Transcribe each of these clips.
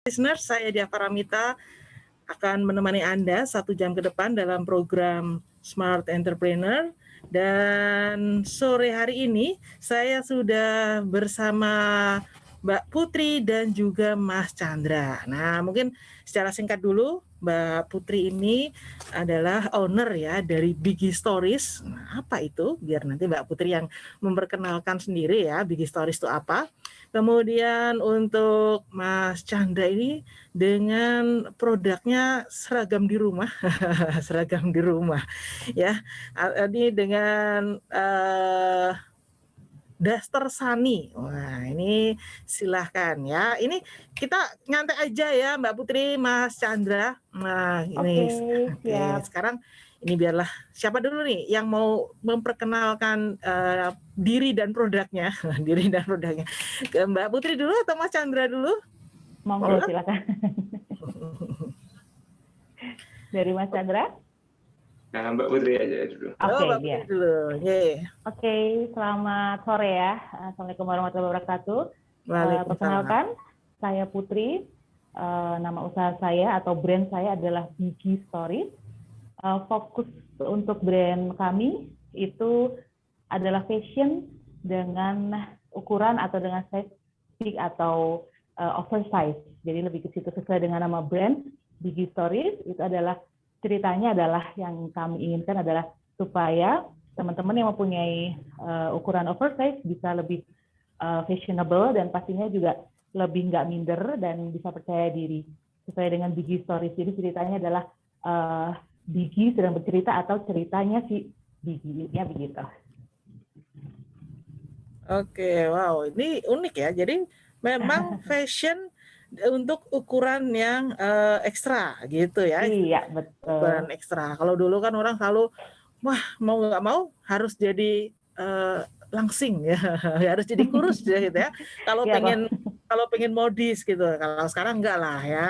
Listeners, saya Dia Paramita akan menemani Anda 1 jam ke depan dalam program Smart Entrepreneur. Dan sore hari ini saya sudah bersama Mbak Putri dan juga Mas Chandra. Nah, mungkin secara singkat dulu, Mbak Putri ini adalah owner ya dari Biggie Stories. Nah, apa itu? Biar nanti Mbak Putri yang memperkenalkan sendiri ya, Biggie Stories itu apa. Kemudian untuk Mas Chandra ini dengan produknya seragam di rumah, seragam di rumah ya. Ini dengan daster Sunny. Wah, ini silahkan ya. Ini kita nyantai aja ya Mbak Putri, Mas Chandra. Nah, ini Siap. sekarang ini biarlah siapa dulu nih yang mau memperkenalkan diri dan produknya, diri dan produknya. Ke Mbak Putri dulu atau Mas Chandra dulu? Monggo silakan. Dari Mas Chandra? Nah, Mbak Putri aja dulu. Oke, Mbak Putri dulu. Oke, selamat sore ya. Assalamualaikum warahmatullahi wabarakatuh. Waalaikumsalam. Perkenalkan, saya Putri. Nama usaha saya atau brand saya adalah Biggie Stories. Fokus untuk brand kami itu adalah fashion dengan ukuran atau dengan size big atau oversize. Jadi lebih ke situ sesuai dengan nama brand Biggie Stories. Itu adalah ceritanya adalah yang kami inginkan adalah supaya teman-teman yang mempunyai ukuran oversize bisa lebih fashionable dan pastinya juga lebih nggak minder dan bisa percaya diri sesuai dengan Biggie Stories. Jadi ceritanya adalah Biggie sedang bercerita atau ceritanya si Biggie ya begitu. Oke, wow, ini unik ya. Jadi memang fashion untuk ukuran yang ekstra gitu ya. Iya, betul. Ukuran ekstra. Kalau dulu kan orang selalu, wah mau nggak mau harus jadi langsing ya, harus jadi kurus gitu ya. Kalau pengen modis gitu. Kalau sekarang enggak lah ya.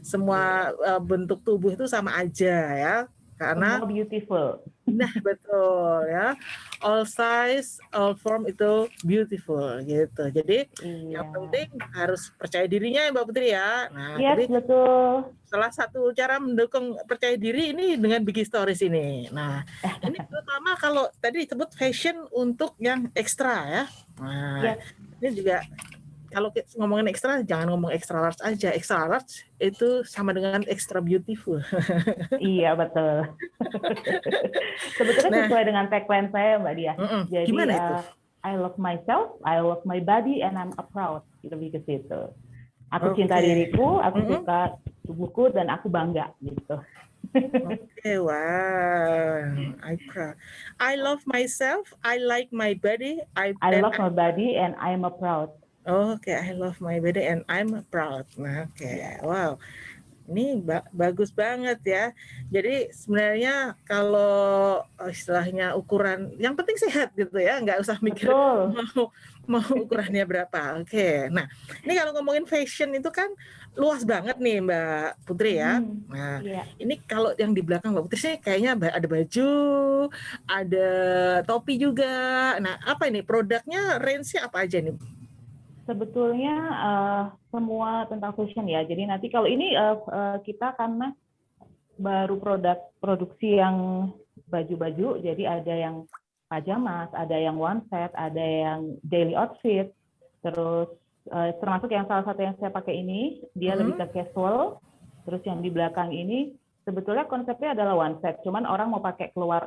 Semua bentuk tubuh itu sama aja ya. Karena semua beautiful. Nah, betul ya. All size, all form itu beautiful gitu. Jadi yang penting harus percaya dirinya ya Mbak Putri ya. Nah, yes, betul. Salah satu cara mendukung percaya diri ini dengan Biggie Stories ini. Nah, ini terutama kalau tadi disebut fashion untuk yang ekstra ya. Nah, ini juga kalau ngomongin ekstra jangan ngomong extra large aja. Extra large itu sama dengan extra beautiful. Iya, betul. Sebetulnya sesuai dengan tagline saya Mbak Dia. Jadi gimana itu? I love myself, I love my body, and I'm proud. Lebih ke situ. Aku cinta diriku, aku suka tubuhku, dan aku bangga gitu. Wow, I love myself, I like my body, I love my body, and I'm proud. I love my body and I'm proud. Nah, wow. Ini bagus banget ya. Jadi sebenarnya kalau istilahnya ukuran, yang penting sehat gitu ya, nggak usah mikir mau ukurannya berapa. Nah ini kalau ngomongin fashion itu kan luas banget nih Mbak Putri ya. Nah ini kalau yang di belakang Mbak Putri sih kayaknya ada baju, ada topi juga. Nah apa ini produknya, range-nya apa aja nih? Sebetulnya semua tentang fashion ya. Jadi nanti kalau ini kita karena baru produksi yang baju-baju, jadi ada yang pajamas, ada yang one set, ada yang daily outfit, terus termasuk yang salah satu yang saya pakai ini, dia lebih ke casual, terus yang di belakang ini sebetulnya konsepnya adalah one set, cuman orang mau pakai keluar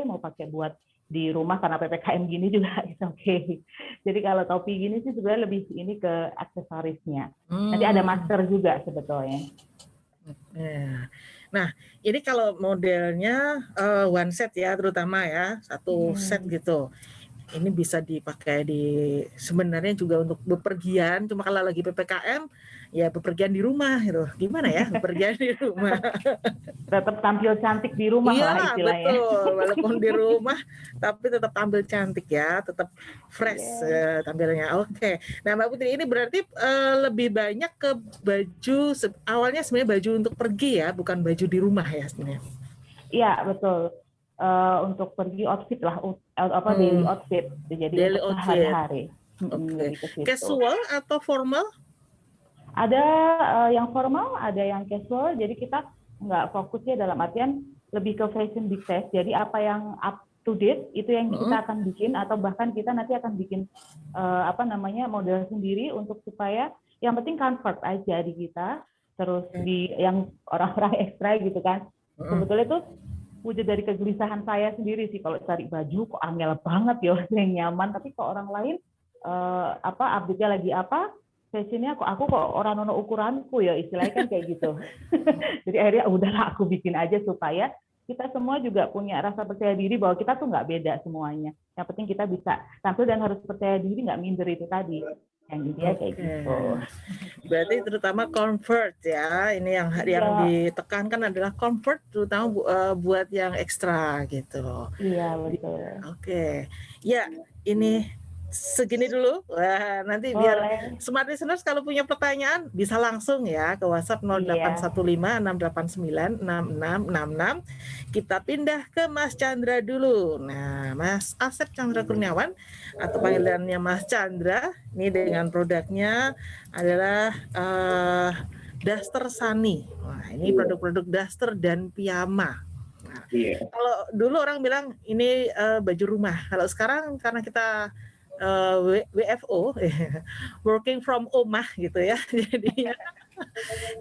mau pakai buat di rumah karena PPKM gini juga oke. Jadi kalau topi gini sih sebenarnya lebih ini ke aksesorisnya. Nanti ada masker juga sebetulnya. Nah, ini kalau modelnya one set ya, terutama ya, satu set gitu. Ini bisa dipakai sebenarnya juga untuk bepergian, cuma kalau lagi PPKM ya bepergian di rumah gitu. Gimana ya bepergian di rumah? Tetap tampil cantik di rumah lah istilahnya. Betul, walaupun di rumah tapi tetap tampil cantik ya, tetap fresh tampilnya. Nah Mbak Putri ini berarti lebih banyak ke baju, awalnya sebenarnya baju untuk pergi ya, bukan baju di rumah ya sebenarnya. Iya betul. Untuk pergi outfit lah, daily outfit, jadi daily untuk outfit sehari-hari. Casual atau formal? Ada yang formal, ada yang casual. Jadi kita nggak fokusnya dalam artian lebih ke fashion big size. Jadi apa yang up to date itu yang kita akan bikin, atau bahkan kita nanti akan bikin model sendiri untuk supaya yang penting comfort aja di kita. Terus di yang orang-orang ekstra gitu kan. Sebetulnya itu wujud dari kegelisahan saya sendiri sih, kalau cari baju kok angel banget ya yang nyaman, tapi kok orang lain update-nya lagi apa, fashionnya kok aku kok orang nono ukuranku ya, istilahnya kan kayak gitu. Jadi akhirnya udahlah aku bikin aja supaya kita semua juga punya rasa percaya diri bahwa kita tuh nggak beda semuanya. Yang penting kita bisa tampil dan harus percaya diri, nggak minder, itu tadi yang dia kayak gitu. Berarti terutama comfort ya, ini yang ditekankan adalah comfort, terutama buat yang ekstra gitu. Iya betul. Oke, ya ini segini dulu. Wah, nanti biar smart listeners kalau punya pertanyaan bisa langsung ya ke WhatsApp 0815-689-6666. Kita pindah ke Mas Chandra dulu. Nah, Mas Asep Chandra Kurniawan atau panggilannya Mas Chandra, ini dengan produknya adalah Daster Sunny. Wah, ini produk-produk daster dan piyama. Nah, kalau dulu orang bilang ini baju rumah. Kalau sekarang karena kita WFO, working from rumah gitu ya,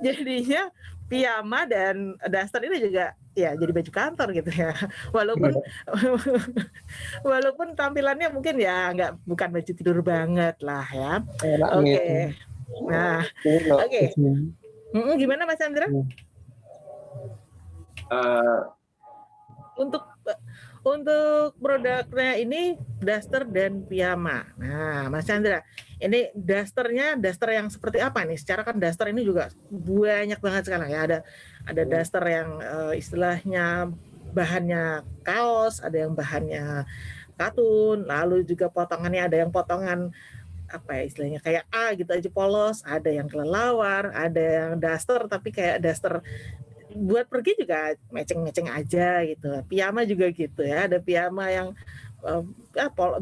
jadinya piyama dan daster ini juga ya jadi baju kantor gitu ya. Walaupun tampilannya mungkin ya bukan baju tidur banget lah ya. Oke. Nah, oke. Gimana Mas Chandra? Untuk produknya ini daster dan piyama. Nah, Mas Chandra, ini daster yang seperti apa nih? Secara kan daster ini juga banyak banget sekarang ya. Ada daster yang istilahnya bahannya kaos, ada yang bahannya katun, lalu juga potongannya ada yang potongan apa ya istilahnya kayak A gitu aja polos, ada yang kelelawar, ada yang daster tapi kayak daster buat pergi juga meceng-meceng aja gitu. Piyama juga gitu ya. Ada piyama yang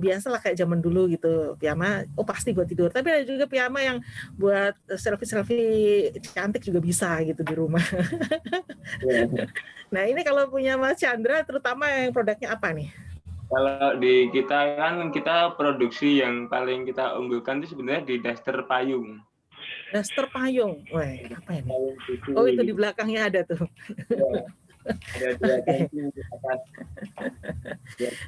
biasa lah kayak zaman dulu gitu. Piyama pasti buat tidur. Tapi ada juga piyama yang buat selfie cantik juga bisa gitu di rumah. Nah ini kalau punya Mas Chandra terutama yang produknya apa nih? Kalau di kita kan kita produksi yang paling kita unggulkan itu sebenarnya di daster payung. Daster payung, wah apa ini? Oh itu di belakangnya ada tuh.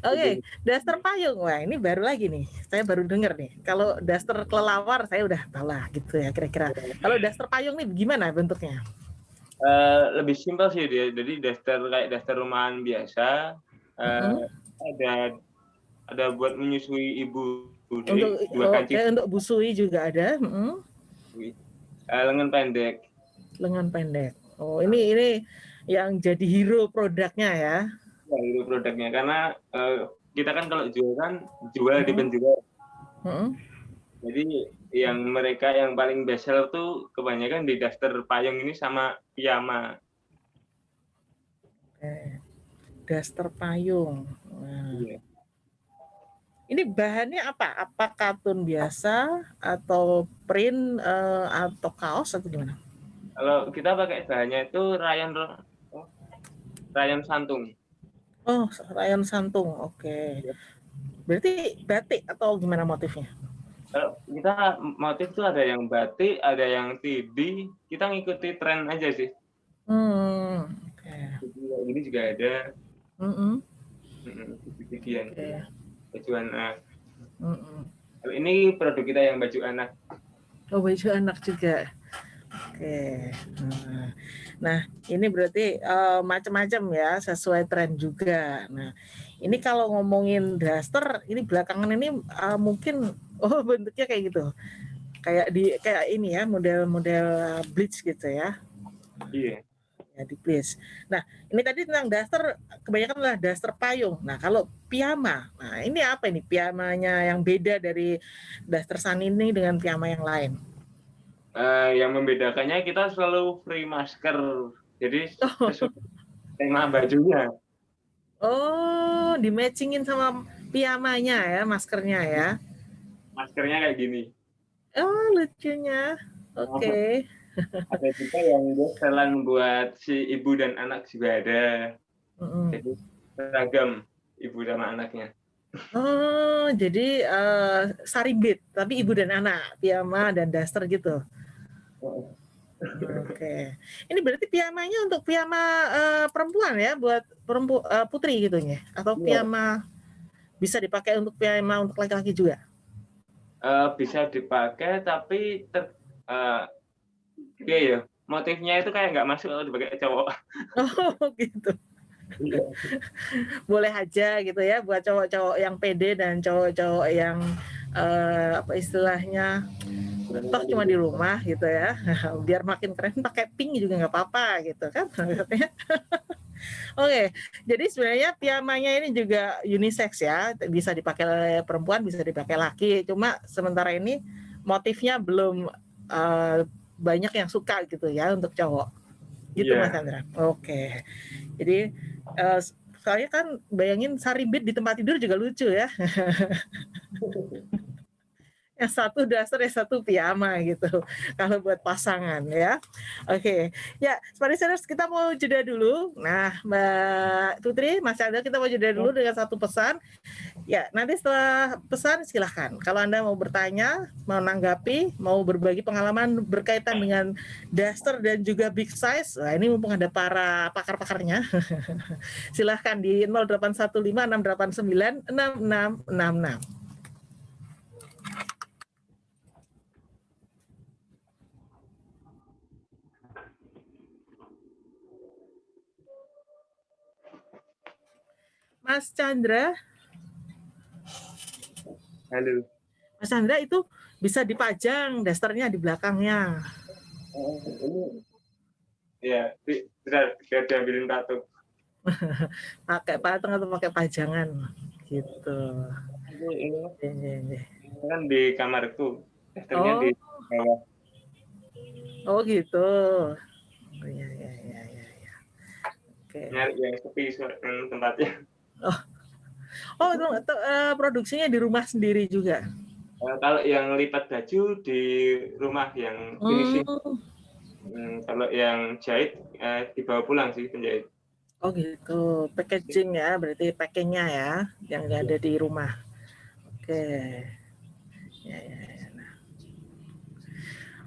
Oke, daster payung, wah ini baru lagi nih, saya baru dengar nih. Kalau daster kelelawar saya udah tahu lah gitu ya kira-kira. Kalau daster payung nih gimana bentuknya? Lebih simpel sih dia, jadi daster kayak daster rumahan biasa. Ada buat menyusui ibu. Untuk busui juga ada. Lengan pendek. Lengan pendek. Oh ini yang jadi hero produknya ya? Ya, hero produknya karena kita kan kalau jual di penjual. Jadi yang mereka yang paling best seller tuh kebanyakan di daster payung ini sama piyama. Daster payung. Nah. Ini bahannya apa? Apa katun biasa atau print atau kaos atau gimana? Kalau kita pakai bahannya itu rayon santung. Oh, rayon santung. Oke. Berarti batik atau gimana motifnya? Kalau kita motif tuh ada yang batik, ada yang TD. Kita ngikuti tren aja sih. Ini juga ada. Baju anak. Kalau ini produk kita yang baju anak. Oh, baju anak juga. Oke. Nah, ini berarti macam-macam ya, sesuai tren juga. Nah, ini kalau ngomongin daster, ini belakangan ini mungkin bentuknya kayak gitu. Kayak ini ya, model bleach gitu ya. Iya. Ya, di bleach. Nah, ini tadi tentang daster, kebanyakan adalah daster payung. Nah, kalau piyama, nah ini apa ini piyamanya yang beda dari daster Sunny ini dengan piyama yang lain? Yang membedakannya kita selalu free masker, jadi sesuai tema bajunya. Oh, di-matchingin sama piyamanya ya, maskernya ya? Maskernya kayak gini. Oh, lucunya. Oke. Ada juga yang dasteran buat si ibu dan anak juga ada. Jadi seragam ibu sama anaknya. Oh, jadi saribit, tapi ibu dan anak, piyama dan daster gitu. Oke. Ini berarti piyamanya untuk piyama perempuan ya, buat putri gitu ya? Atau piyama bisa dipakai untuk piyama untuk laki-laki juga? Bisa dipakai, tapi ya, motifnya itu kayak nggak masuk kalau dipakai cowok. Oh, gitu. Boleh aja gitu ya, buat cowok-cowok yang pede dan cowok-cowok yang apa istilahnya, toh cuma di rumah gitu ya, biar makin keren pakai pink juga nggak apa-apa gitu kan. Oke, jadi sebenarnya piyamanya ini juga unisex ya, bisa dipakai perempuan, bisa dipakai laki. Cuma sementara ini motifnya belum banyak yang suka gitu ya untuk cowok. Gitu Mas Chandra. Oke. Jadi soalnya kan bayangin saribit di tempat tidur juga lucu ya. Yang satu daster, yang satu piyama gitu. Kalau buat pasangan ya. Oke. Ya, Smart Listeners, kita mau jeda dulu. Nah, Mbak Putri, Mas Chandra, kita mau jeda dulu dengan satu pesan. Ya, nanti setelah pesan silahkan. Kalau Anda mau bertanya, mau nanggapi, mau berbagi pengalaman berkaitan dengan daster dan juga big size, nah ini mumpung ada para pakar-pakarnya. Silahkan di 0815 689 6666. Mas Chandra. Halo. Mas Chandra, itu bisa dipajang dasternya di belakangnya. Ya, benar, biar diambilin tato. Pakai patung atau pakai pajangan gitu. Ini kan di kamarku, dasternya di bawah. Oh gitu. Oh, ya. Oke. Nyari yang sepi tempatnya. Oh itu produksinya di rumah sendiri juga. Kalau yang lipat baju di rumah yang finishing. Kalau yang jahit dibawa pulang sih penjahit. Oh gitu, packaging ya, berarti packingnya ya, yang ada di rumah. Oke. Ya. Nah.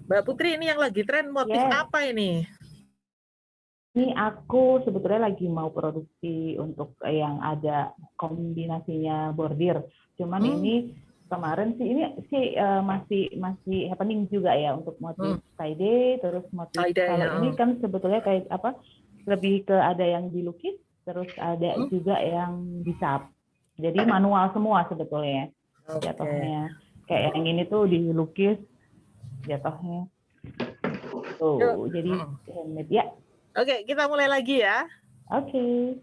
Mbak Putri, ini yang lagi tren motif apa ini? Ini aku sebetulnya lagi mau produksi untuk yang ada kombinasinya bordir. Cuman ini kemarin sih ini sih masih happening juga ya untuk motif tie-dye, terus motif kalau ini kan sebetulnya kayak apa? Lebih ke ada yang dilukis, terus ada juga yang dicap. Jadi manual semua sebetulnya jatuhnya. Kayak yang ini tuh dilukis jatuhnya. Tuh, jadi handmade ya. Oke, kita mulai lagi ya. Oke.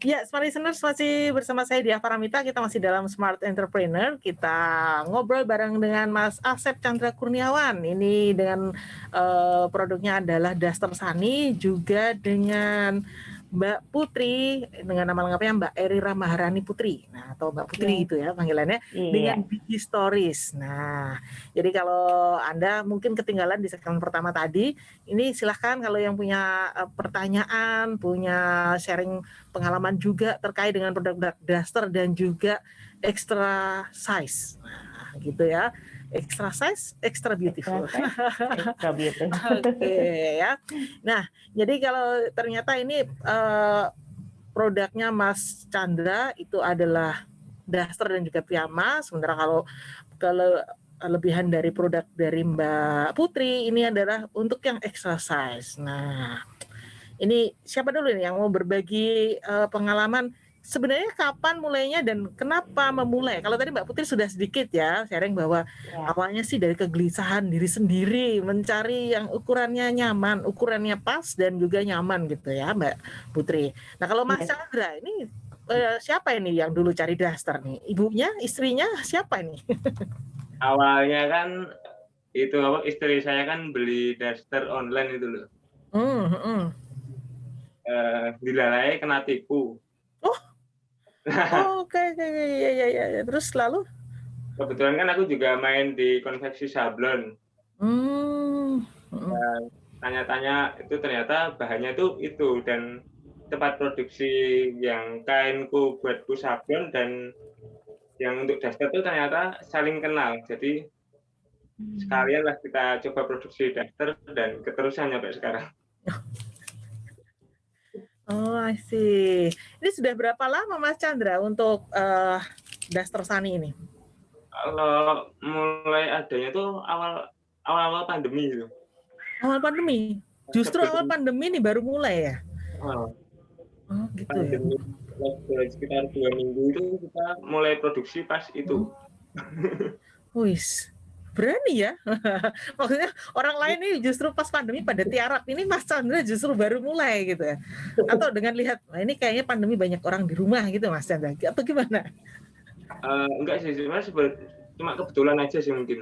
Ya, Smart Listeners, masih bersama saya Diah Paramita. Kita masih dalam Smart Entrepreneur. Kita ngobrol bareng dengan Mas Asep Chandra Kurniawan. Ini dengan produknya adalah daster Sani, juga dengan Mbak Putri, dengan nama lengkapnya Mbak Erira Maharani Putri, nah atau Mbak Putri gitu ya panggilannya, dengan Bigi Stories. Nah, jadi kalau Anda mungkin ketinggalan di segmen pertama tadi, ini silahkan kalau yang punya pertanyaan, punya sharing pengalaman juga terkait dengan produk daster dan juga extra size, nah gitu ya. Extra size, extra beautiful. Extra beautiful. Oke ya. Nah, jadi kalau ternyata ini produknya Mas Chandra itu adalah daster dan juga piyama, sementara kalau kelebihan dari produk dari Mbak Putri ini adalah untuk yang extra size. Nah, ini siapa dulu nih yang mau berbagi pengalaman? Sebenarnya kapan mulainya dan kenapa memulai? Kalau tadi Mbak Putri sudah sedikit ya sharing bahwa awalnya sih dari kegelisahan diri sendiri, mencari yang ukurannya nyaman, ukurannya pas dan juga nyaman gitu ya Mbak Putri. Nah kalau Mas Chandra ini siapa ini yang dulu cari daster nih? Ibunya, istrinya, siapa ini? Awalnya kan itu istri saya kan beli daster online itu loh. Dilalai kena tipu. Oke. Ya. Terus lalu? kebetulan kan aku juga main di konveksi sablon. Dan tanya-tanya itu ternyata bahannya itu dan tempat produksi yang kainku buatku sablon dan yang untuk daster itu ternyata saling kenal. Jadi sekalian lah kita coba produksi daster dan keterusan sampai sekarang. Oh, I see. Ini sudah berapa lama Mas Chandra untuk daster Sani ini? Kalau mulai adanya tuh awal pandemi itu. Awal pandemi? Justru awal pandemi ini baru mulai ya? Oh, gitu pandemi, ya. Sekitar 2 minggu itu kita mulai produksi pas itu. Wis, berani ya. Maksudnya orang lain ini justru pas pandemi pada tiarap, ini Mas Chandra justru baru mulai gitu ya. Atau dengan lihat, nah ini kayaknya pandemi banyak orang di rumah gitu Mas Chandra, atau gimana? Enggak sih, cuma kebetulan aja sih mungkin.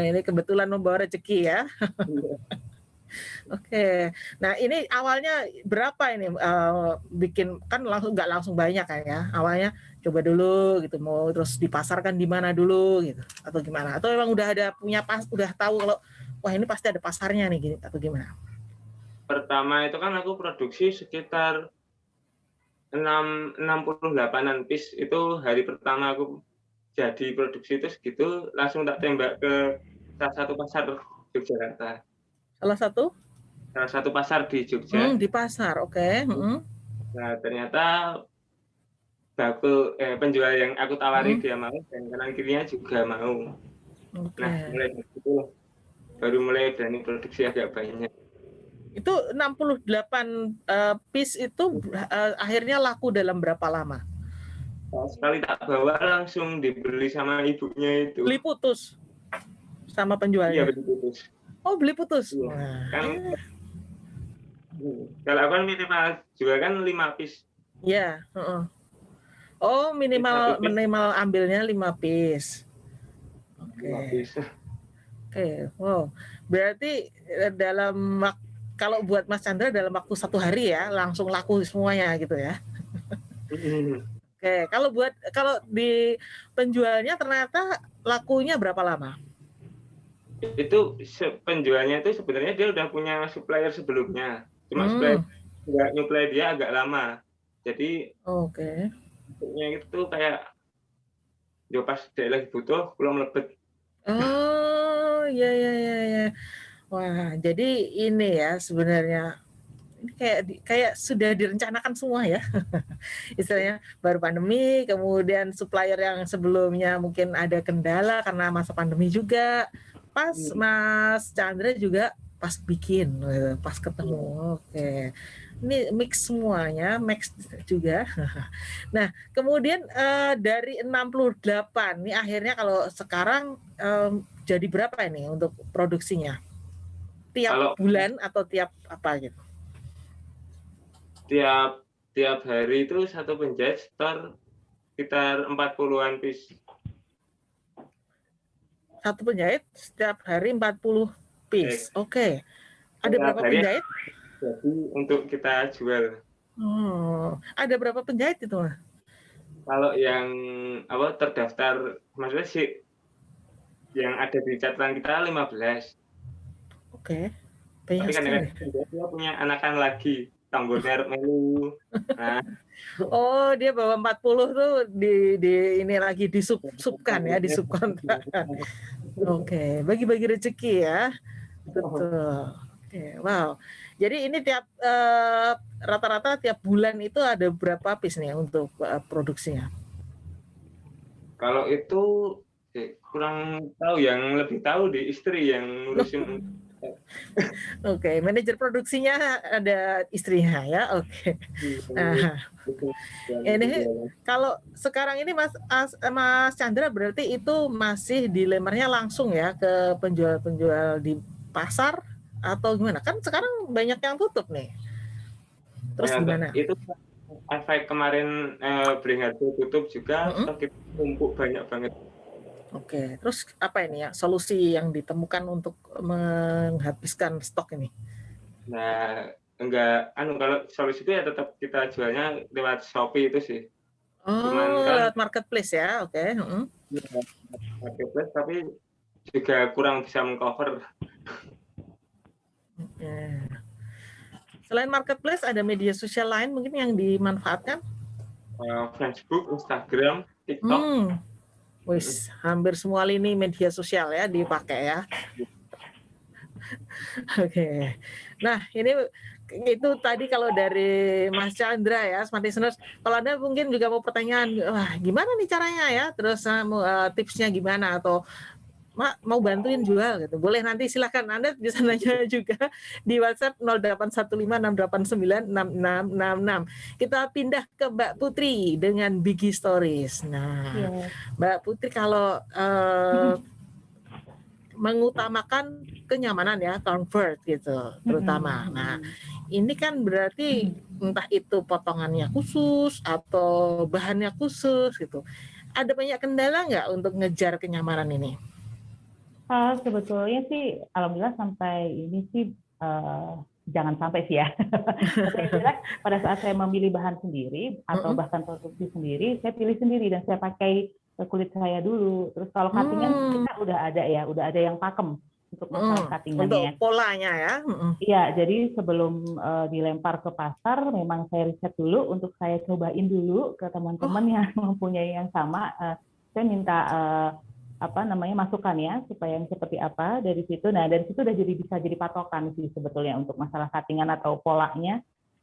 Ini kebetulan membawa rezeki ya. Oke. Nah ini awalnya berapa ini bikin, kan nggak langsung banyak kan ya. Awalnya coba dulu gitu, mau terus dipasarkan di mana dulu gitu, atau gimana? Atau memang udah ada udah tahu kalau wah ini pasti ada pasarnya nih gitu, atau gimana? Pertama itu kan aku produksi sekitar 68-an piece itu hari pertama aku jadi produksi itu segitu, langsung tak tembak ke salah satu pasar Yogyakarta. Salah satu pasar di Jogja. Di pasar, oke. Nah ternyata penjual yang aku tawari dia mau dan kanan kirinya juga mau. Nah mulai dari situ baru mulai berani produksi agak banyak. Itu 68 piece itu akhirnya laku dalam berapa lama? Sekali tak bawa langsung dibeli sama ibunya itu. Beli putus sama penjualnya? Iya, beli putus. Oh, beli putus? Iya. Kan, kalau aku kan minimal juga kan 5 piece. Iya. Oh, minimal ambilnya 5 piece. Oke. Oke, wow. Berarti kalau buat Mas Chandra dalam waktu 1 hari ya langsung laku semuanya gitu ya. Oke, kalau di penjualnya ternyata lakunya berapa lama? Itu penjualnya itu sebenarnya dia udah punya supplier sebelumnya. Cuma nyuplai dia agak lama. Jadi itu kayak yo pas dia lagi butuh belum lebet. Oh, ya. Wah, jadi ini ya sebenarnya ini kayak sudah direncanakan semua ya. Istilahnya baru pandemi, kemudian supplier yang sebelumnya mungkin ada kendala karena masa pandemi juga. Pas Mas Chandra juga pas bikin, pas ketemu. Oke. Ini mix semuanya, mix juga. Nah, kemudian dari 68, nih akhirnya kalau sekarang jadi berapa ini untuk produksinya? Tiap bulan atau tiap apa gitu? Tiap hari itu satu penjahit sekitar 40-an piece. Satu penjahit setiap hari 40 piece. Oke. Ada berapa penjahit? Jadi untuk kita jual. Ada berapa penjahit itu? Kalau yang terdaftar, maksudnya sih yang ada di catatan kita 15. Oke. Tapi kadang-kadang dia punya anakan lagi, tanggurnya melu. Nah. Oh, dia bawa 40 tuh ini lagi disubkan ya, disubkontrak. Oke, bagi-bagi rezeki ya. Betul. Oke, wow. Jadi ini rata-rata tiap bulan itu ada berapa piece nih untuk produksinya? Kalau itu kurang tahu, yang lebih tahu di istri yang ngurusin. Oke, manajer produksinya ada istrinya ya. Oke. Nah, ini kalau sekarang ini Mas Chandra berarti itu masih dilemarnya langsung ya ke penjual-penjual di pasar atau gimana? Kan sekarang banyak yang tutup nih. Terus gimana? Itu efek kemarin Bringharjo tutup juga, stok itu numpuk banyak banget. Oke, terus apa ini ya solusi yang ditemukan untuk menghabiskan stok ini? Nah, kalau solusi itu ya tetap kita jualnya lewat Shopee itu sih. Cuman Oh, kan lewat marketplace ya, oke. ya, marketplace tapi juga kurang bisa mengcover. Oke. Selain marketplace, ada media sosial lain mungkin yang dimanfaatkan? Facebook, Instagram, TikTok. Wis, hampir semua lini media sosial ya dipakai ya. Oke. Nah, ini itu tadi kalau dari Mas Chandra ya, Smart Listeners. Kalau Anda mungkin juga mau pertanyaan, wah gimana nih caranya ya? Terus tipsnya gimana atau mau bantuin jual gitu. Boleh nanti silakan Anda bisa nanya juga di WhatsApp 081568966666. Kita pindah ke Mbak Putri dengan Biggie Stories. Nah, Mbak Putri kalau mengutamakan kenyamanan ya, comfort gitu terutama. Nah, ini kan berarti entah itu potongannya khusus atau bahannya khusus gitu. Ada banyak kendala nggak untuk ngejar kenyamanan ini? Sebetulnya sih, alhamdulillah sampai ini sih jangan sampai sih ya. Tapi jelas pada saat saya memilih bahan sendiri atau bahkan produksi sendiri, saya pilih sendiri dan saya pakai kulit saya dulu. Terus kalau cuttingan kita udah ada yang pakem untuk masalah cuttingannya. Untuk polanya ya. Iya, jadi sebelum dilempar ke pasar, memang saya riset dulu untuk saya cobain dulu ke teman-teman yang mempunyai yang sama. Saya minta masukan ya supaya yang seperti apa dari situ. Nah, dari situ udah bisa jadi patokan sih sebetulnya untuk masalah cuttingan atau polanya.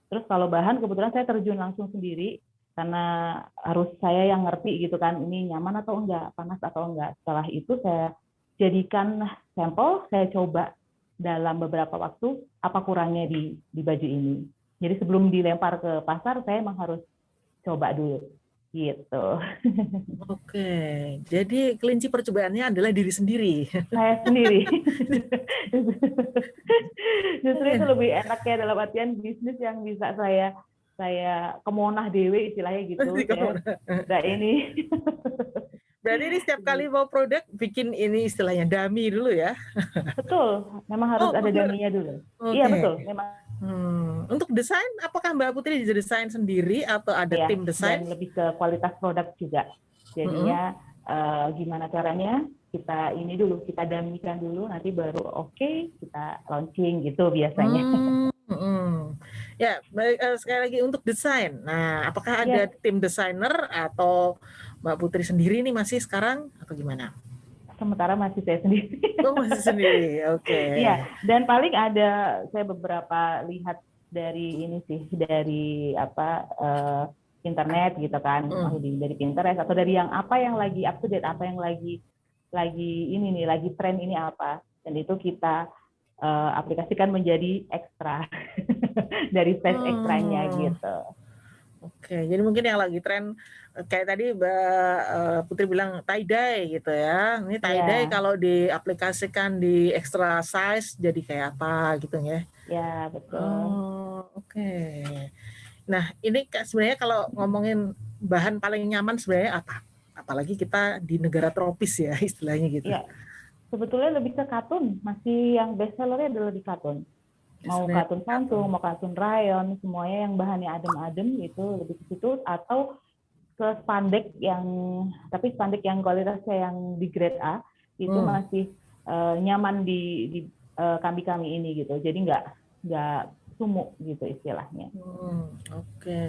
Terus kalau bahan kebetulan saya terjun langsung sendiri karena harus saya yang ngerti gitu kan, ini nyaman atau enggak, panas atau enggak. Setelah itu saya jadikan sampel, saya coba dalam beberapa waktu apa kurangnya di baju ini. Jadi sebelum dilempar ke pasar saya memang harus coba dulu gitu. Oke, jadi kelinci percobaannya adalah diri sendiri. Saya sendiri. Justru itu lebih enak ya dalam artian bisnis yang bisa saya kemonah dewe istilahnya gitu. Nah ini. Berarti ini setiap kali mau produk bikin ini istilahnya dummy dulu ya? Betul, memang harus ada dummy-nya dulu. Iya betul, memang. Untuk desain, apakah Mbak Putri desain sendiri atau ada tim desain? Dan lebih ke kualitas produk juga. Jadinya gimana caranya kita dummy-kan dulu, nanti baru oke, kita launching gitu biasanya. Ya, sekali lagi untuk desain. Nah, apakah ada tim desainer atau Mbak Putri sendiri nih masih sekarang atau gimana? Sementara masih saya sendiri. Oh, masih sendiri, oke. Iya, dan paling ada saya beberapa lihat dari ini sih, dari internet gitu kan, dari Pinterest atau dari yang lagi up to date, apa yang lagi tren ini apa, dan itu kita aplikasikan menjadi ekstra dari space ekstranya gitu. Oke, jadi mungkin yang lagi tren kayak tadi Mbak Putri bilang tie-dye gitu ya. Ini tie-dye kalau diaplikasikan di extra size jadi kayak apa gitu ya. Ya, betul. Oke. Nah, ini sebenarnya kalau ngomongin bahan paling nyaman sebenarnya apa? Apalagi kita di negara tropis ya istilahnya gitu. Iya. Sebetulnya lebih ke katun, masih yang best sellernya adalah di katun. Mau katun santung, mau katun rayon, semuanya yang bahannya adem-adem itu lebih ke situ, atau ke spandek tapi spandek yang kualitasnya yang di grade A itu masih nyaman di kami ini gitu. Jadi nggak sumuk gitu istilahnya. Oke.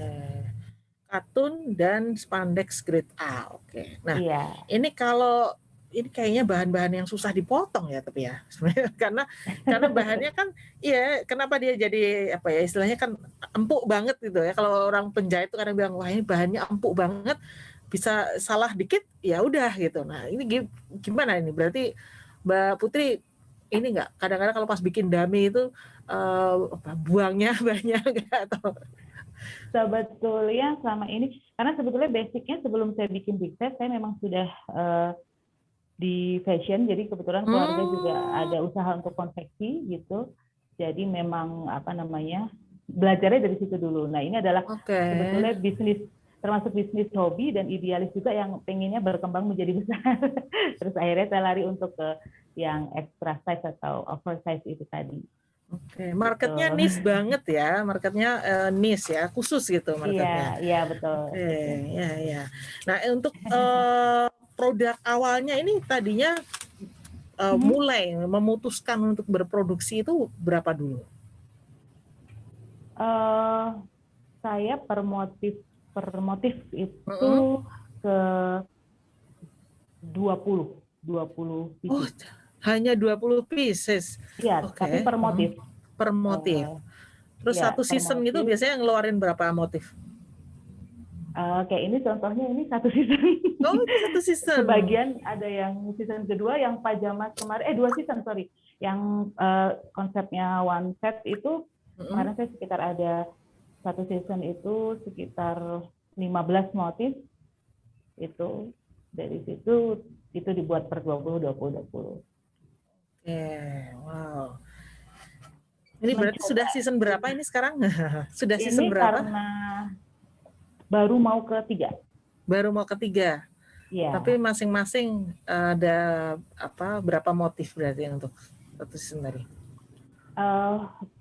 Katun dan spandex grade A. Oke. Nah, ini kalau ini kayaknya bahan-bahan yang susah dipotong ya, tapi ya sebenarnya karena bahannya kan, iya, kenapa dia jadi apa ya istilahnya kan empuk banget gitu ya. Kalau orang penjahit itu kadang bilang wah ini bahannya empuk banget, bisa salah dikit ya udah gitu. Nah ini gimana ini? Berarti Mbak Putri ini nggak kadang-kadang kalau pas bikin dummy itu buangnya banyak nggak atau? Sebetulnya selama ini, karena sebetulnya basicnya sebelum saya bikin Big Set, saya memang sudah di fashion, jadi kebetulan keluarga juga ada usaha untuk konveksi gitu. Jadi memang belajarnya dari situ dulu. Nah ini adalah sebetulnya bisnis, termasuk bisnis hobi dan idealis juga yang pengennya berkembang menjadi besar. Terus akhirnya saya lari untuk ke yang extra size atau oversize itu tadi. Oke, marketnya Gitu. niche banget ya, marketnya niche ya, khusus gitu marketnya. Iya, iya betul. Oke, Betul. ya. Nah, untuk produk awalnya ini tadinya mulai memutuskan untuk berproduksi itu berapa dulu? Saya per motif itu ke 20 Oh, pieces. hanya 20 pieces. Iya, Oke. tapi per motif. Per motif. Terus Ya, satu per season gitu motif. biasanya ngeluarin berapa motif? Kayak ini contohnya ini satu season. Oh, ini satu season. Sebagian ada yang season kedua, yang pajamas kemarin, 2 season, sorry. Yang konsepnya one set itu, kemarin saya sekitar ada satu season itu sekitar 15 motif. Itu dari situ itu dibuat per 20. Oke, wow. Ini berarti sudah season berapa ini sekarang? Sudah season Ini berapa? karena baru mau ketiga. Baru mau ketiga. Iya. Tapi masing-masing ada berapa motif berarti untuk satu season tadi?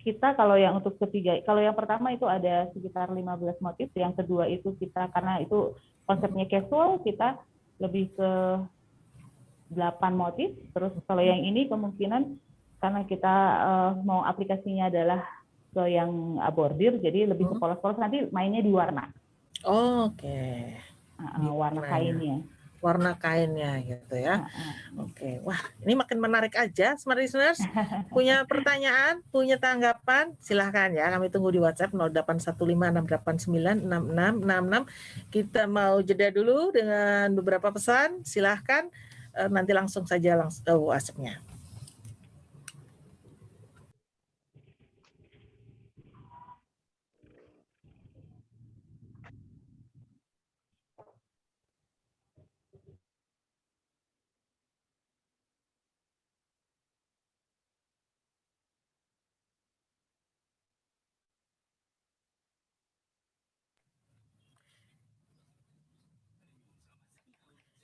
Kita kalau yang untuk ketiga, kalau yang pertama itu ada sekitar 15 motif, yang kedua itu kita karena itu konsepnya casual, kita lebih ke 8 motif. Terus kalau yang ini kemungkinan karena kita mau aplikasinya adalah ke yang bordir, jadi lebih ke polos-polos, nanti mainnya di warna. Oke. Warna kainnya. Warna kainnya gitu ya. Oke. Wah, ini makin menarik aja, Smart Listeners. Punya pertanyaan, punya tanggapan, silahkan ya. Kami tunggu di WhatsApp 081568966666. Kita mau jeda dulu dengan beberapa pesan. Silahkan nanti langsung saja ke WhatsApp-nya.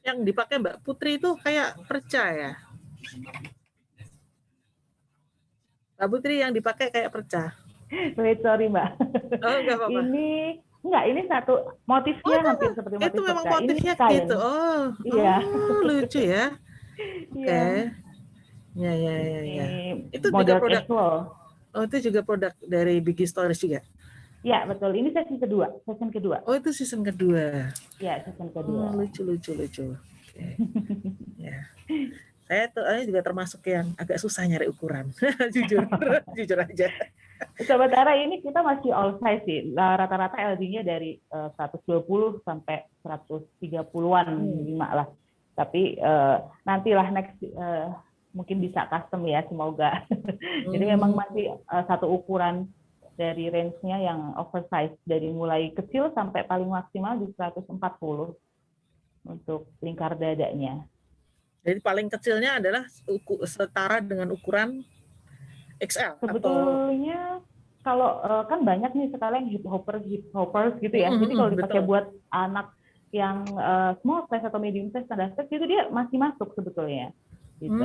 Yang dipakai Mbak Putri itu kayak percaya. Mbak Putri yang dipakai kayak perca. Wait, sorry Mbak. Oh, enggak apa-apa. Ini satu motifnya hampir seperti motif itu memang perca. motifnya Ini kain. gitu. Iya. Lucu ya. Oke. Ya. Itu juga produk. Casual. Oh, itu juga produk dari Biggie Stories juga. Ya, betul. Ini season kedua. Oh, itu season kedua. Ya, season kedua. Lucu. Oke. Ya. Saya juga termasuk yang agak susah nyari ukuran. jujur aja. Sementara ini kita masih all size sih. Rata-rata LD-nya dari 120 sampai 130-an minimal lah. Tapi nantilah next mungkin bisa custom ya, semoga. Jadi memang masih satu ukuran dari range-nya yang oversize, dari mulai kecil sampai paling maksimal di 140 untuk lingkar dadanya. Jadi paling kecilnya adalah setara dengan ukuran XL. Sebetulnya kalau kan banyak nih sekarang hip hoppers gitu ya. Jadi kalau dipakai buat anak yang small size atau medium size, standar size itu dia masih masuk sebetulnya. Gitu.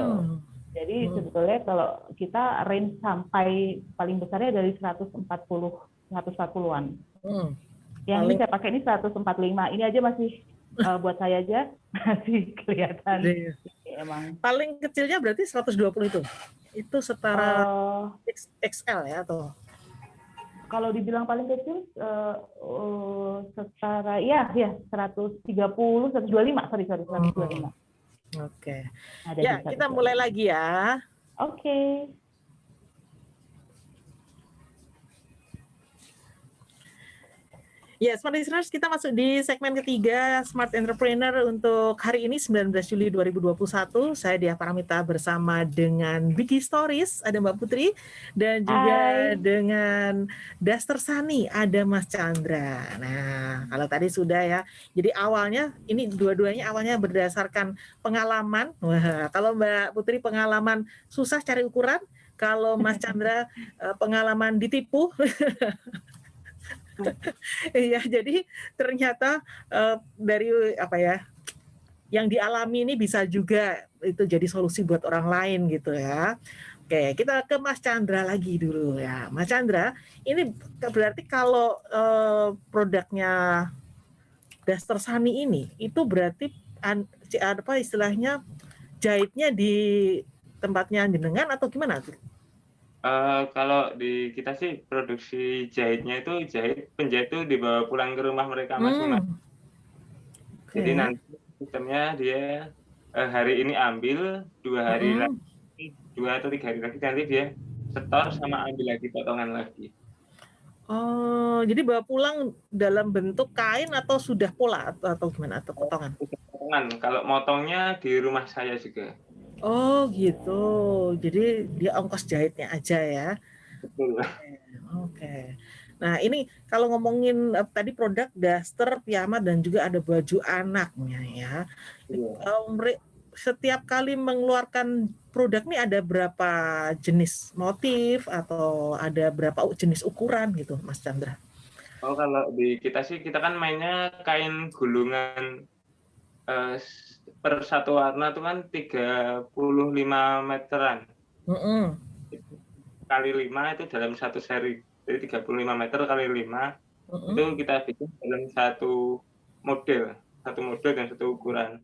Jadi sebetulnya kalau kita range sampai paling besarnya dari 140-an. Yang ini saya pakai ini 145. Ini aja masih buat saya aja masih kelihatan. Emang. Paling kecilnya berarti 120 itu. Itu setara XL ya atau? Kalau dibilang paling kecil setara ya 130, 125, sorry 125. Oke. Ya, kita mulai lagi ya. Oke. Ya, Smart Listeners, kita masuk di segmen ketiga Smart Entrepreneur untuk hari ini 19 Juli 2021. Saya Diah Paramita bersama dengan Biggie Stories, ada Mbak Putri, dan juga dengan Daster Sani, ada Mas Chandra. Nah, kalau tadi sudah ya. Jadi awalnya, ini dua-duanya awalnya berdasarkan pengalaman. Wah, kalau Mbak Putri pengalaman susah cari ukuran, kalau Mas Chandra pengalaman ditipu. Iya, jadi ternyata dari yang dialami ini bisa juga itu jadi solusi buat orang lain gitu ya. Oke, kita ke Mas Chandra lagi dulu ya. Mas Chandra, ini berarti kalau produknya Daster Sani ini, itu berarti apa istilahnya jahitnya di tempatnya jenengan atau gimana tuh? Kalau di kita sih produksi jahitnya itu penjahit itu dibawa pulang ke rumah mereka masing-masing. Jadi Oke. nanti sistemnya dia hari ini ambil 2 hari lagi, 2 atau 3 hari lagi nanti dia setor sama ambil lagi potongan lagi. Oh, jadi bawa pulang dalam bentuk kain atau sudah pola atau gimana atau potongan? Potongan. Kalau motongnya di rumah saya juga. Oh gitu. Jadi dia ongkos jahitnya aja ya. Betul. Oke. Nah ini kalau ngomongin tadi produk daster, piyama dan juga ada baju anaknya ya. Iya. Setiap kali mengeluarkan produk ini ada berapa jenis motif atau ada berapa jenis ukuran gitu, Mas Chandra? Oh kalau di kita sih kita kan mainnya kain gulungan per satu warna itu kan 35 meteran. Kali 5 itu dalam satu seri. Jadi 35 meter kali 5 itu kita bikin dalam satu model dan satu ukuran.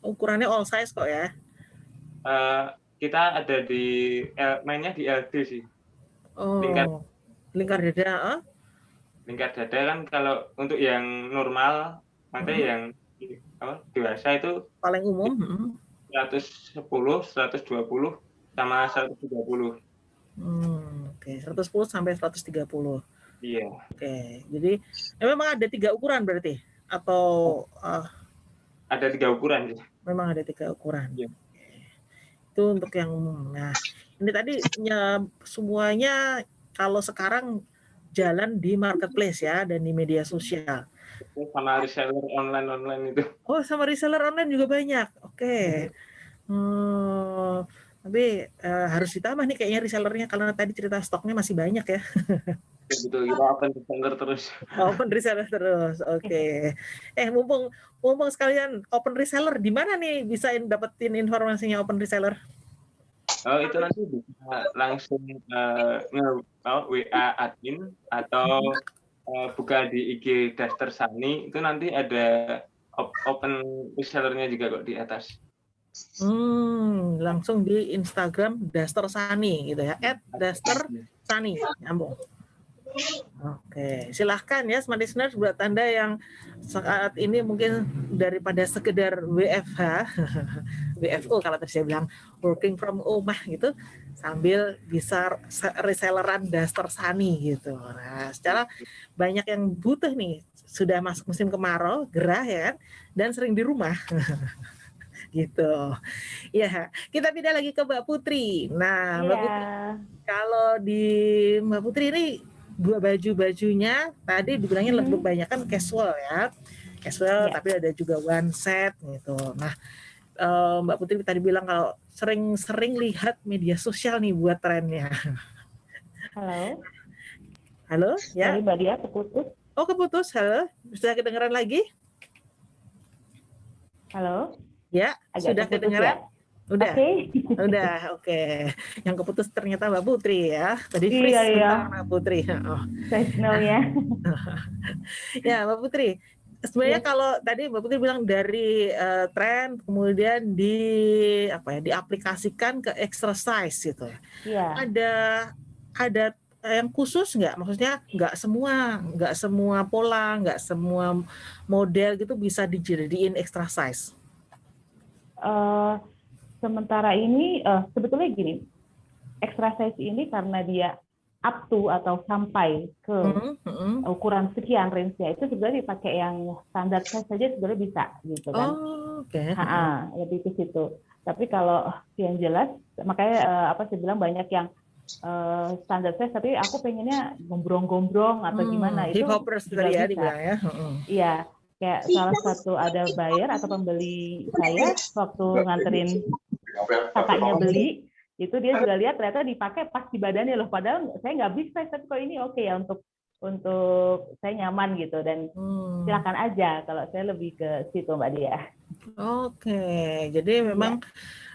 Ukurannya all size kok ya? Kita ada mainnya di LD sih. Lingkar dada. Lingkar dada kan kalau untuk yang normal, maksudnya yang dewasa itu paling umum 110, 120 sama 130. Oke, 110 sampai 130. Iya. Oke, jadi memang ada 3 ukuran berarti atau ada 3 ukuran sih. Memang ada 3 ukuran. Iya. Itu untuk yang umum. Nah, ini tadi semuanya kalau sekarang jalan di marketplace ya dan di media sosial. Sama reseller online itu. Oh, sama reseller online juga banyak. Oke. Tapi harus ditambah nih kayaknya resellernya karena tadi cerita stoknya masih banyak ya. Betul, kita open reseller terus. Open reseller terus. Oke. Mumpung sekalian open reseller, di mana nih bisa dapetin informasinya open reseller? Oh, itu nanti bisa langsung WA admin atau buka di IG Daster Sani, itu nanti ada open resellernya juga kok di atas. Langsung di Instagram Daster Sani gitu ya, @dastersani, nyambung. Oke, silahkan ya smart listeners buat Anda yang saat ini mungkin daripada sekedar WFH, WFO kalau tadi saya bilang working from rumah gitu, sambil bisa reselleran Daster Sani gitu. Nah, secara banyak yang butuh nih, sudah masuk musim kemarau, gerah ya kan, dan sering di rumah. Gitu. Ya, kita pindah lagi ke Mbak Putri. Nah, Mbak Putri, kalau di Mbak Putri ini dua bajunya tadi dibilangnya lebih banyak kan casual ya. Casual tapi ada juga one set gitu. Nah, Mbak Putri tadi bilang kalau sering lihat media sosial nih buat trennya. Halo, ya. Sorry, Mbak Dia, keputus. Oh, keputus. Halo, bisa kedengeran lagi? Halo. Ya, sudah kedengaran? Ya? Udah. Udah, oke. Yang keputus ternyata Mbak Putri ya. Tadi freeze Mbak Putri. Signalnya. Ya, Mbak Putri. Sebenarnya kalau tadi Mbak Putri bilang dari tren kemudian diaplikasikan ke exercise gitu ya. Iya. Ada yang khusus nggak? Maksudnya nggak semua pola, nggak semua model gitu bisa dijadiin exercise. Sementara ini sebetulnya gini, exercise ini karena dia up to atau sampai ke ukuran sekian range-nya itu sebenarnya dipakai yang standar size saja sebenarnya bisa gitu kan. Lebih ke situ. Tapi kalau yang jelas makanya saya bilang banyak yang standar size tapi aku pengennya gombrong-gombrong atau gimana itu hip hoppers tadi ya dibilang ya. Iya. Kayak salah satu ada buyer atau pembeli saya waktu nganterin kakaknya beli, itu dia juga lihat ternyata dipakai pas di badannya loh. Padahal saya nggak big size, tapi kok ini oke ya untuk saya nyaman gitu. Dan silakan aja kalau saya lebih ke situ Mbak Dia. Oke, jadi memang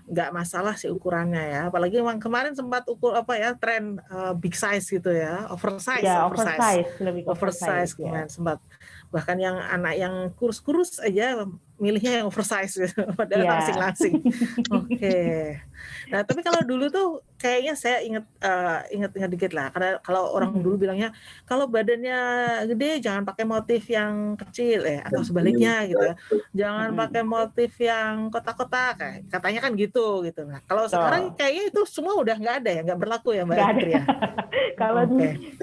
nggak masalah sih ukurannya ya. Apalagi emang kemarin sempat ukur tren big size gitu ya, Ya, oversize, lebih ke oversize oversize ya. kemarin sempat. Bahkan yang anak yang kurus-kurus aja milihnya yang oversize gitu, padahal Iya. langsing-langsing. Oke. Nah, tapi kalau dulu tuh kayaknya saya ingat dikit lah. Karena kalau orang dulu bilangnya kalau badannya gede jangan pakai motif yang kecil atau sebaliknya gitu ya. Jangan pakai motif yang kotak-kotak katanya kan gitu. Nah, kalau sekarang kayaknya itu semua udah nggak ada ya, nggak berlaku ya Mbak Putri ya. Kalau